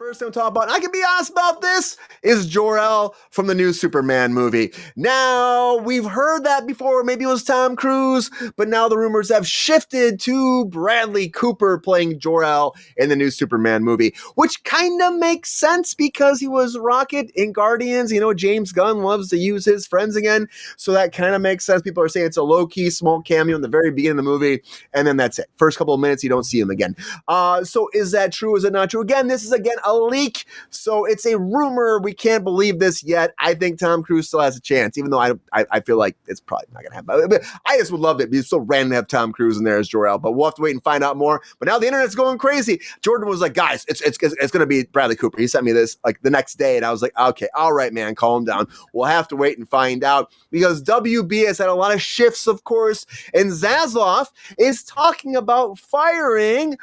First thing I'm talking about, and I can be honest about this, is Jor-El from the new Superman movie. Now, we've heard that before, maybe it was Tom Cruise, but now the rumors have shifted to Bradley Cooper playing Jor-El in the new Superman movie, which kind of makes sense because he was Rocket in Guardians. You know, James Gunn loves to use his friends again, so that kind of makes sense. People are saying it's a low-key, small cameo in the very beginning of the movie, and then that's it. First couple of minutes, you don't see him again. So is that true? Is it not true? Again, this is a leak, so it's a rumor. We can't believe this yet. I think Tom Cruise still has a chance, even though I feel like it's probably not going to happen. But I just would love it. It's so random to have Tom Cruise in there as Jor-El, but we'll have to wait and find out more. But now the internet's going crazy. Jordan was like, guys, it's going to be Bradley Cooper. He sent me this like the next day, and I was like, okay, all right, man, calm down. We'll have to wait and find out because WB has had a lot of shifts, of course, and Zaslav is talking about firing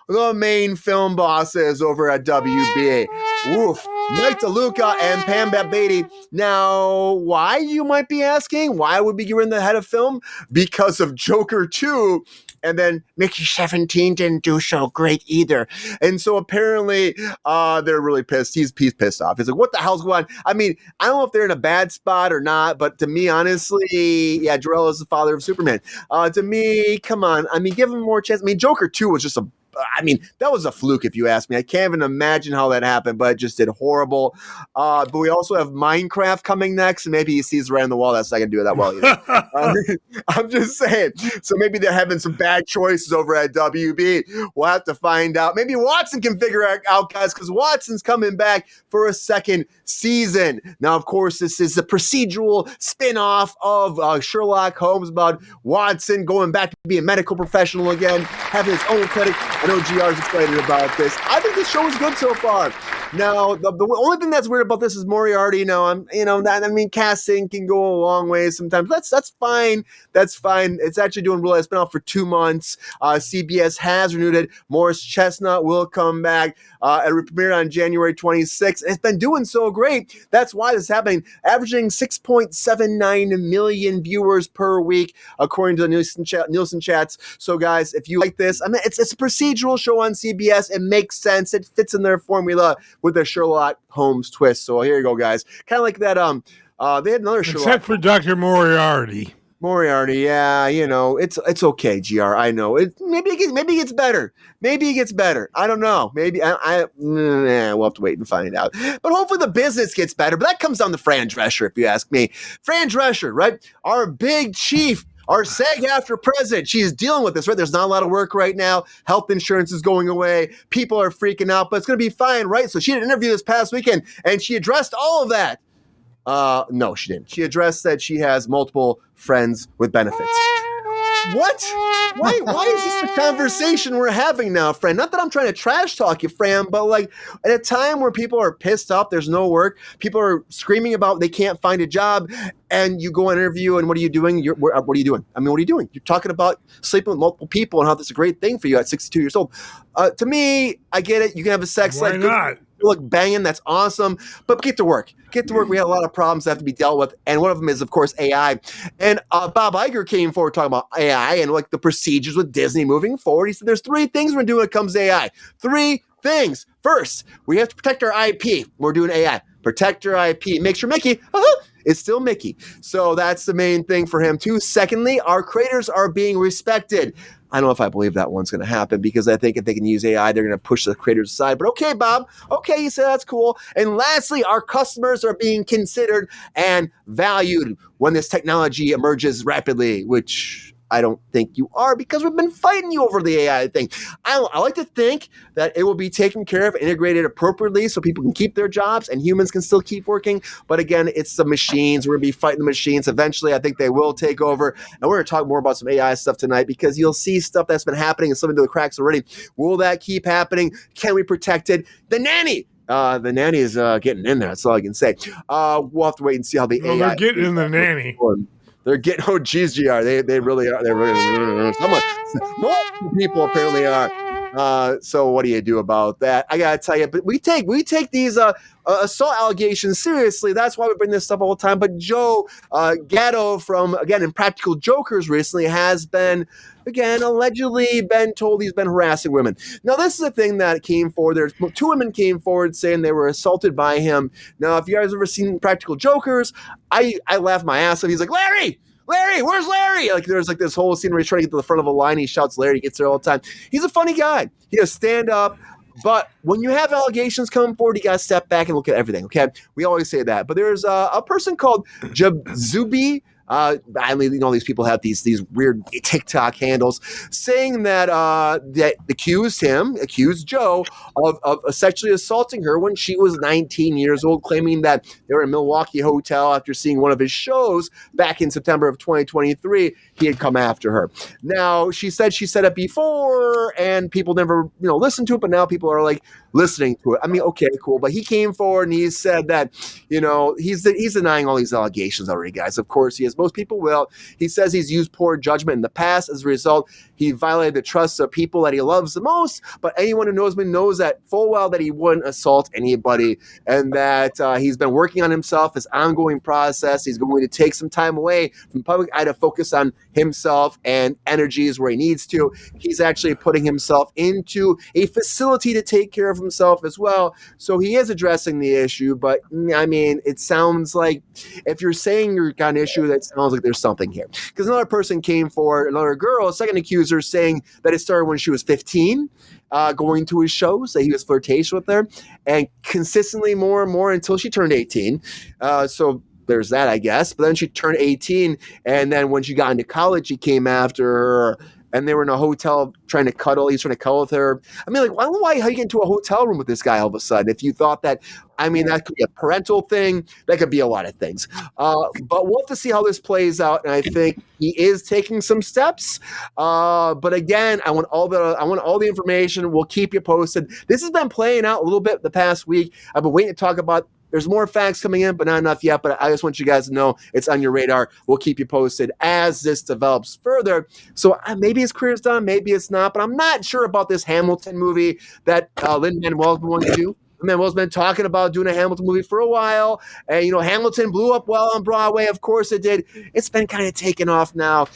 the main film bosses over at WB. Woof. Mike DeLuca and Pam Babady. Now, why, you might be asking? Why would we get in the head of film? Because of Joker 2. And then Mickey 17 didn't do so great either. And so apparently they're really pissed. He's pissed off. He's like, what the hell's going on? I mean, I don't know if they're in a bad spot or not, but to me, honestly, yeah, Jor-El is the father of Superman. To me, come on. I mean, give him more chance. I mean, Joker 2 was just that was a fluke, if you ask me. I can't even imagine how that happened, but it just did horrible. But we also have Minecraft coming next, and maybe he sees right on the wall. That's not going to do that well either. I'm just saying. So maybe they're having some bad choices over at WB. We'll have to find out. Maybe Watson can figure it out, guys, because Watson's coming back for a second season. Now, of course, this is a procedural spin-off of Sherlock Holmes about Watson going back to be a medical professional again, having his own clinic. I know GR's excited about this. I think this show is good so far. Now, the only thing that's weird about this is Moriarty. Now, casting can go a long way sometimes. That's fine. That's fine. It's actually doing really. It's been out for 2 months. CBS has renewed it. Morris Chestnut will come back. It premiered on January 26th. It's been doing so great. That's why this is happening. Averaging 6.79 million viewers per week, according to the Nielsen chats. So, guys, if you like this, I mean, it's a procedural show on CBS. It makes sense. It fits in their formula with their Sherlock Holmes twist. So here you go, guys. Kind of like that. They had another Sherlock. Except for Dr. Moriarty. Yeah, it's okay, GR. I know it. Maybe it gets better. Maybe it gets better. I don't know. Maybe we'll have to wait and find out. But hopefully the business gets better. But that comes down to Fran Drescher, if you ask me. Fran Drescher, right? Our big chief. Our SAG-AFTRA president, she's dealing with this, right? There's not a lot of work right now. Health insurance is going away. People are freaking out, but it's going to be fine, right? So she had an interview this past weekend, and she addressed all of that. No, she didn't. She addressed that she has multiple friends with benefits. What? Why is this the conversation we're having now, Fran? Not that I'm trying to trash talk you, Fran, but like at a time where people are pissed off, there's no work, people are screaming about they can't find a job, and you go on an interview, and what are you doing? What are you doing? I mean, what are you doing? You're talking about sleeping with multiple people and how that's a great thing for you at 62 years old. To me, I get it. You can have a sex life. Why not? Look, banging, that's awesome. But get to work. We have a lot of problems that have to be dealt with. And one of them is, of course, AI. And Bob Iger came forward talking about AI and like the procedures with Disney moving forward. He said there's 3 things we're doing when it comes to AI. 3 things. First, we have to protect our IP. We're doing AI. Protect your IP. Make sure Mickey is still Mickey. So that's the main thing for him, too. Secondly, our creators are being respected. I don't know if I believe that one's going to happen because I think if they can use AI, they're going to push the creators aside. But okay, Bob. Okay, you say that's cool. And lastly, our customers are being considered and valued when this technology emerges rapidly, which I don't think you are because we've been fighting you over the AI thing. I like to think that it will be taken care of, integrated appropriately so people can keep their jobs and humans can still keep working. But again, it's the machines. We're going to be fighting the machines. Eventually, I think they will take over. And we're going to talk more about some AI stuff tonight because you'll see stuff that's been happening and slipping through the cracks already. Will that keep happening? Can we protect it? The nanny. The nanny is getting in there. That's all I can say. We'll have to wait and see how the AI. They're getting in the nanny. They're getting, GR. They really are. They're really, multiple people apparently are. So what do you do about that? I gotta tell you, but we take these assault allegations seriously. That's why we bring this stuff all the time. But Joe Gatto from again Impractical Jokers recently has been again allegedly been told he's been harassing women. Now this is a thing that came forward. There's two women came forward saying they were assaulted by him. Now if you guys ever seen Practical Jokers, I laughed my ass off. He's like, Larry, where's Larry? Like there's like this whole scene where he's trying to get to the front of a line. He shouts Larry. He gets there all the time. He's a funny guy. He does stand up. But when you have allegations coming forward, you got to step back and look at everything. Okay, we always say that. But there's a person called Jabzubi. I mean, you know, these people have these weird TikTok handles saying that that accused Joe of sexually assaulting her when she was 19 years old, claiming that they were in a Milwaukee hotel after seeing one of his shows back in September of 2023. He had come after her. Now she said it before, and people never listened to it, but now people are like listening to it. I mean, okay, cool, but he came forward and he said that he's denying all these allegations already, guys. Of course he is. Most people will. He says he's used poor judgment in the past. As a result, he violated the trust of people that he loves the most. But anyone who knows me knows that full well that he wouldn't assault anybody, and that he's been working on himself, his ongoing process. He's going to take some time away from public eye to focus on himself and energies where he needs to. He's actually putting himself into a facility to take care of himself as well. So he is addressing the issue, but I mean, it sounds like if you're saying you're got an issue, that sounds like there's something here. Because another person came forward, another girl, a second accuser, saying that it started when she was 15, going to his shows, that he was flirtatious with her, and consistently more and more until she turned 18. So there's that, I guess. But then she turned 18, and then when she got into college, he came after her, and they were in a hotel trying to cuddle. He's trying to cuddle with her. I mean, like, I don't know why how you get into a hotel room with this guy all of a sudden. If you thought that, I mean, that could be a parental thing. That could be a lot of things. But we'll have to see how this plays out. And I think he is taking some steps. But again, I want all the information. We'll keep you posted. This has been playing out a little bit the past week. I've been waiting to talk about. There's more facts coming in, but not enough yet. But I just want you guys to know it's on your radar. We'll keep you posted as this develops further. So maybe his career's done, maybe it's not. But I'm not sure about this Hamilton movie that Lin-Manuel's been wanting to do. Lin-Manuel's been talking about doing a Hamilton movie for a while. And, Hamilton blew up well on Broadway. Of course it did. It's been kind of taken off now,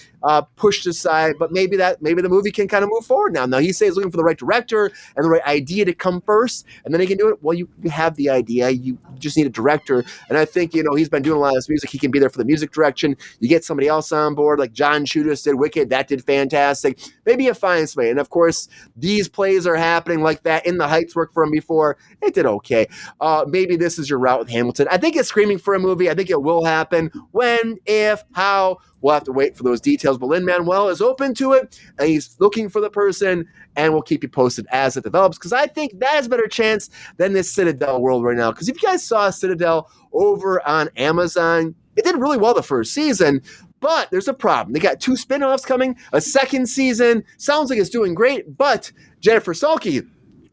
pushed aside. But maybe the movie can kind of move forward now. Now, he says he's looking for the right director and the right idea to come first, and then he can do it. Well, you have the idea. You just need a director. And I think, he's been doing a lot of this music. He can be there for the music direction. You get somebody else on board, like John Chudas did Wicked. That did fantastic. Maybe you find somebody. And, of course, these plays are happening like that. In the Heights worked for him before. It did okay. Maybe this is your route with Hamilton. I think it's screaming for a movie. I think it will happen. When, if, how, we'll have to wait for those details. But Lin-Manuel is open to it, and he's looking for the person, and we'll keep you posted as it develops, because I think that has a better chance than this Citadel world right now. Because if you guys saw Citadel over on Amazon, it did really well the first season. But there's a problem. They got 2 spinoffs coming, a second season. Sounds like it's doing great, but Jennifer Salke,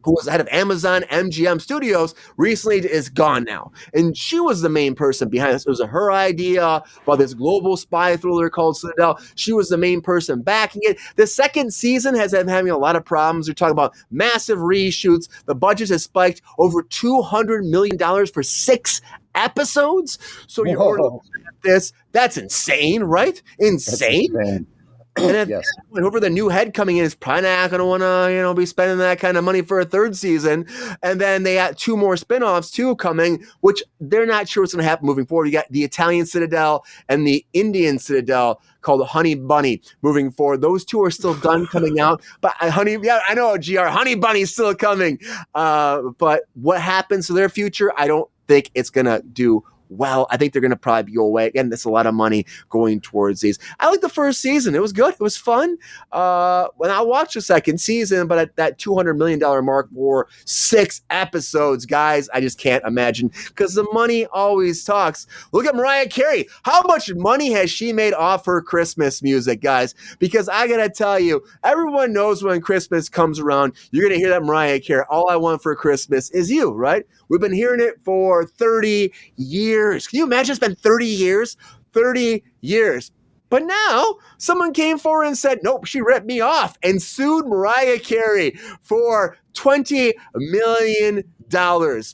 who was the head of Amazon MGM Studios, recently is gone now. And she was the main person behind this. It was her idea about this global spy thriller called Citadel. She was the main person backing it. The second season has been having a lot of problems. We're talking about massive reshoots. The budget has spiked over $200 million for 6 episodes. So you're already looking at this. That's insane, right? Insane. And at that point, whoever the new head coming in is probably not going to want to, be spending that kind of money for a third season. And then they got 2 more spinoffs too coming, which they're not sure what's going to happen moving forward. You got the Italian Citadel and the Indian Citadel called Honey Bunny moving forward. Those 2 are still done coming out. But I know, GR, Honey Bunny's still coming. But what happens to their future, I don't think it's going to do well. I think they're going to probably go away. Again, that's a lot of money going towards these. I like the first season. It was good. It was fun. When I watched the second season, but at that $200 million mark for 6 episodes, guys, I just can't imagine, because the money always talks. Look at Mariah Carey. How much money has she made off her Christmas music, guys? Because I got to tell you, everyone knows when Christmas comes around, you're going to hear that Mariah Carey, All I Want for Christmas Is You, right? We've been hearing it for 30 years. Can you imagine it's been 30 years? 30 years. But now someone came forward and said, nope, she ripped me off and sued Mariah Carey for $20 million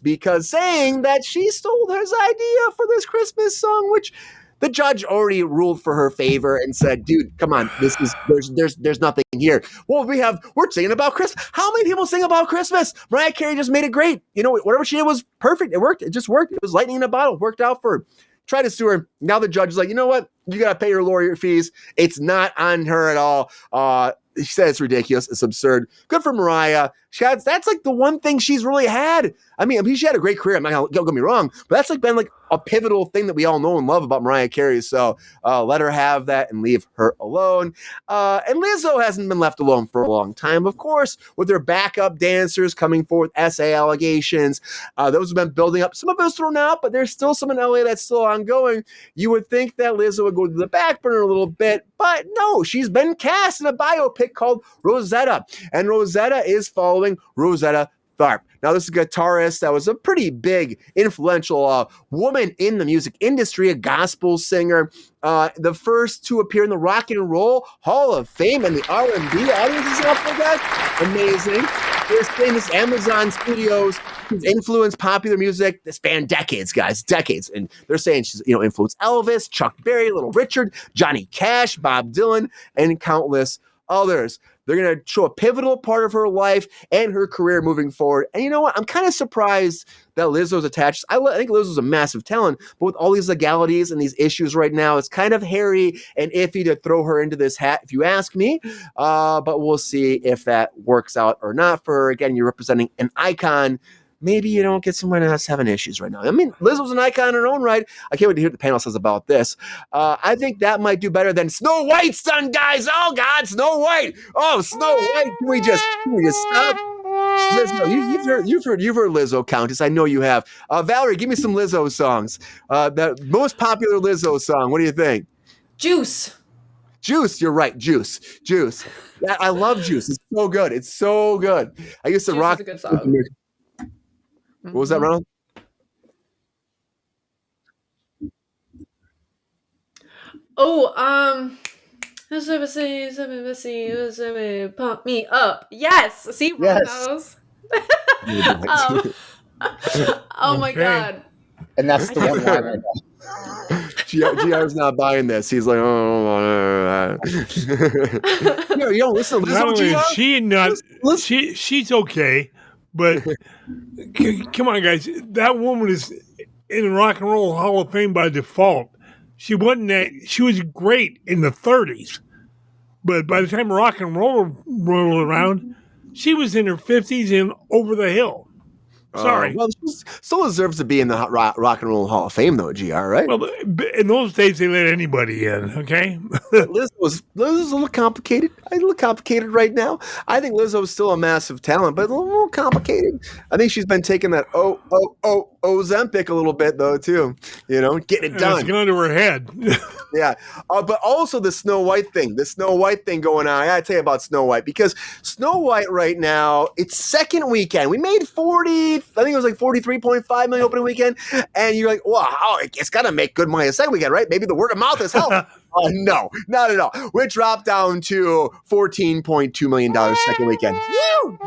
because saying that she stole his idea for this Christmas song, which the judge already ruled for her favor and said, dude, come on, there's nothing here. Well, we're singing about Christmas. How many people sing about Christmas? Mariah Carey just made it great. You know, whatever she did was perfect. It worked. It just worked. It was lightning in a bottle. It worked out for her. Tried to sue her. Now the judge is like, you know what? You got to pay her lawyer fees. It's not on her at all. She said it's ridiculous. It's absurd. Good for Mariah. That's like the one thing she's really had. I mean, she had a great career. I'm not going to get me wrong, but that's like been like a pivotal thing that we all know and love about Mariah Carey. So let her have that and leave her alone. And Lizzo hasn't been left alone for a long time, of course, with her backup dancers coming forward with essay allegations. Those have been building up. Some of it was thrown out, but there's still some in LA that's still ongoing. You would think that Lizzo would go to the back burner a little bit, but no, she's been cast in a biopic called Rosetta, and Rosetta is following Rosetta Tharpe. Now, this is a guitarist that was a pretty big, influential woman in the music industry, a gospel singer, the first to appear in the Rock and Roll Hall of Fame and the R&B audiences up for that. Amazing. There's famous Amazon studios who's influenced popular music that span decades, guys, decades. And they're saying she's, influenced Elvis, Chuck Berry, Little Richard, Johnny Cash, Bob Dylan, and countless others. They're going to show a pivotal part of her life and her career moving forward. And you know what? I'm kind of surprised that Lizzo's attached. I think Lizzo's a massive talent, but with all these legalities and these issues right now, it's kind of hairy and iffy to throw her into this hat, if you ask me. But we'll see if that works out or not for her. Again, you're representing an icon. Maybe you don't get someone that's having issues right now. I mean, Lizzo's an icon in her own right. I can't wait to hear what the panel says about this. I think that might do better than Snow White's done, guys. Oh, God, Snow White. Oh, Snow White. Can we just stop? Lizzo, you've heard Lizzo, Countess. I know you have. Valarie, give me some Lizzo songs. The most popular Lizzo song. What do you think? Juice. You're right. Juice. I love Juice. It's so good. I used to rock. Is a good song. What was that, Ronald? Pump me up. Yes. See, Yes. Oh my God. And that's the one line right now. GR's not buying this. He's like, oh, you don't listen to Not only Lizzo, is GR? she not, she's okay, but come on, guys. That woman is in the Rock and Roll Hall of Fame by default. She wasn't that. She was great in the 30s, but by the time rock and roll rolled around, she was in her 50s and over the hill. Sorry. Well, she still deserves to be in the Rock and Roll Hall of Fame, though, GR, right? Well, in those days, they let anybody in, okay? Lizzo's a little complicated. A little complicated right now. I think Lizzo's still a massive talent, but a little complicated. I think she's been taking that Ozempic a little bit, though, too. Getting it done. It's gone to her head. Yeah. But also the Snow White thing going on. I got to tell you about Snow White, because Snow White right now, it's second weekend. We made 40, I think it was like 43.5 million opening weekend. And you're like, wow, it's got to make good money the second weekend, right? Maybe the word of mouth has helped. No, not at all. We dropped down to $14.2 million second weekend. Woo!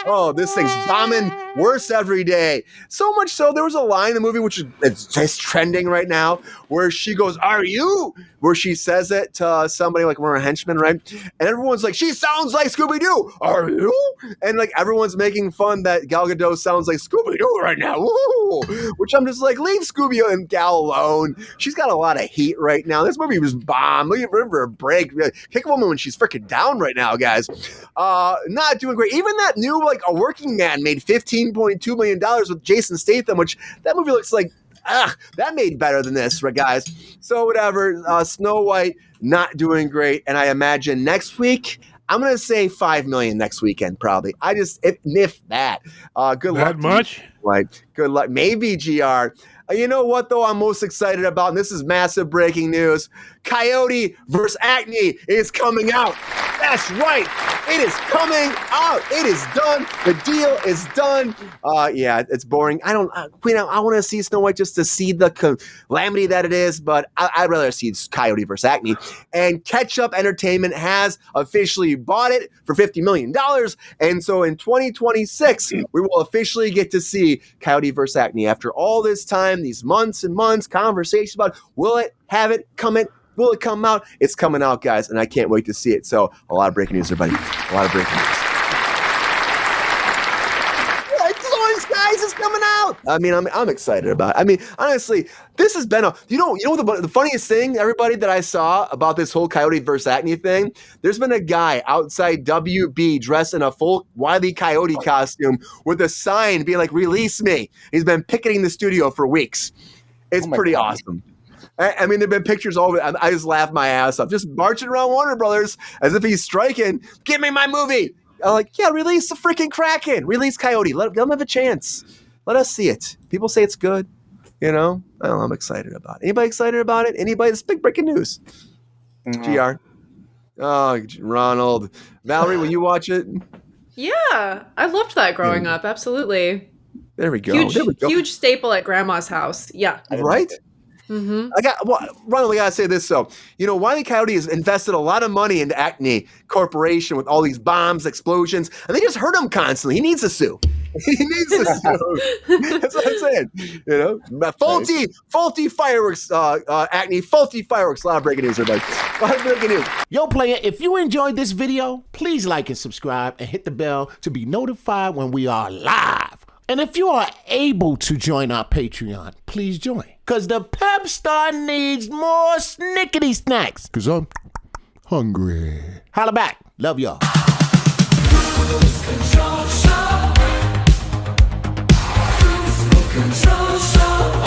Oh, this thing's bombing worse every day. So much so, there was a line in the movie, which is just trending right now, where she goes, "Are you?" Where she says it to somebody like one of her henchmen, right? And everyone's like, "She sounds like Scooby-Doo. Are you?" And like everyone's making fun that Gal Gadot sounds like Scooby-Doo right now. Woo! Which I'm just like, leave Scooby and Gal alone. She's got a lot of heat right now. This movie was bomb. Leave her for a break. Kick a woman when she's freaking down right now, guys. Not doing great. Even that new, like, A Working Man made $15.2 million with Jason Statham, which that movie looks like, that made better than this, right, guys? So whatever. Snow White not doing great, and I imagine next week I'm gonna say $5 million next weekend, probably. If that. Good luck. That much? Right. Good luck. Maybe, GR. You know what, though, I'm most excited about, and this is massive breaking news. Coyote versus Acne is coming out. That's right. It is coming out. It is done. The deal is done. Yeah, it's boring. I want to see Snow White just to see the calamity that it is, but I'd rather see Coyote versus Acne. And Ketchup Entertainment has officially bought it for $50 million. And so in 2026, we will officially get to see Coyote versus Acne after all this time, these months and months, conversations about will it, have it, will it come out? It's coming out, guys, and I can't wait to see it. So a lot of breaking news, everybody. A lot of breaking news. Yeah, guys, it's coming out. I mean, I'm excited about it. I mean, honestly, this has been the funniest thing, everybody, that I saw about this whole Coyote versus Acne thing. There's been a guy outside WB dressed in a full Wile E. Coyote costume with a sign being like, "Release me." He's been picketing the studio for weeks. It's pretty awesome. I mean, there've been pictures all over. I just laughed my ass off, just marching around Warner Brothers as if he's striking. Give me my movie. I'm like, yeah, release the freaking Kraken. Release Coyote. Let them have a chance. Let us see it. People say it's good. You know, I don't know, I'm excited about it. Anybody excited about it? Anybody? This big breaking news. GR. Oh, Ronald. Valarie, will you watch it? Yeah, I loved that growing up. Absolutely. There we go. Huge staple at Grandma's house. Yeah. Right? Mm-hmm. Ronald, I gotta say this. So, Wile E. Coyote has invested a lot of money into Acme Corporation with all these bombs, explosions, and they just hurt him constantly. He needs to sue. He needs to sue. That's what I'm saying. Faulty fireworks, Acme, faulty fireworks. A lot of breaking news, everybody. A lot of breaking news. Yo, player, if you enjoyed this video, please like and subscribe and hit the bell to be notified when we are live. And if you are able to join our Patreon, please join. Because the Pepestar needs more snickety snacks. Because I'm hungry. Holla back. Love y'all. Control show.